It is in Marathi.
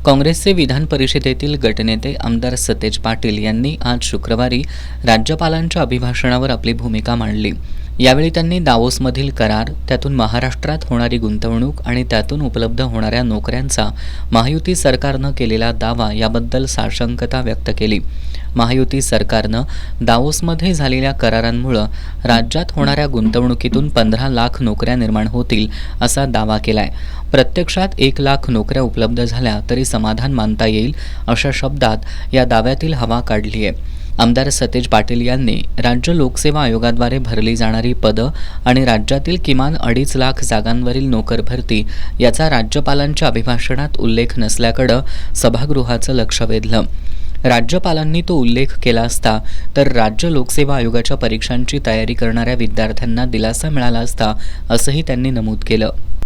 काँग्रेसचे विधान परिषदेतील गटनेते आमदार सतेज पाटील यांनी आज शुक्रवारी राज्यपालांच्या अभिभाषणावर आपली भूमिका मांडली। यावेळी त्यांनी दावोसमधील करार, त्यातून महाराष्ट्रात होणारी गुंतवणूक आणि त्यातून उपलब्ध होणाऱ्या नोकऱ्यांचा महायुती सरकारनं केलेला दावा याबद्दल साशंकता व्यक्त केली। महायुती सरकारनं दावोसमध्ये झालेल्या करारांमुळे राज्यात होणाऱ्या गुंतवणुकीतून 15 लाख नोकऱ्या निर्माण होतील असा दावा केलाय। प्रत्यक्षात 1 लाख नोकऱ्या उपलब्ध झाल्या तरी समाधान मानता येईल अशा शब्दात या दाव्यातील हवा काढली आहे। आमदार सतेज पाटील यांनी राज्य लोकसेवा आयोगाद्वारे भरली जाणारी पदं आणि राज्यातील किमान 2.5 लाख जागांवरील नोकर भरती याचा राज्यपालांच्या अभिभाषणात उल्लेख नसल्याकडे सभागृहाचं लक्ष वेधलं। राज्यपालांनी तो उल्लेख केला असता तर राज्य लोकसेवा आयोगाच्या परीक्षांची तयारी करणाऱ्या विद्यार्थ्यांना दिलासा मिळाला असता असंही त्यांनी नमूद केलं।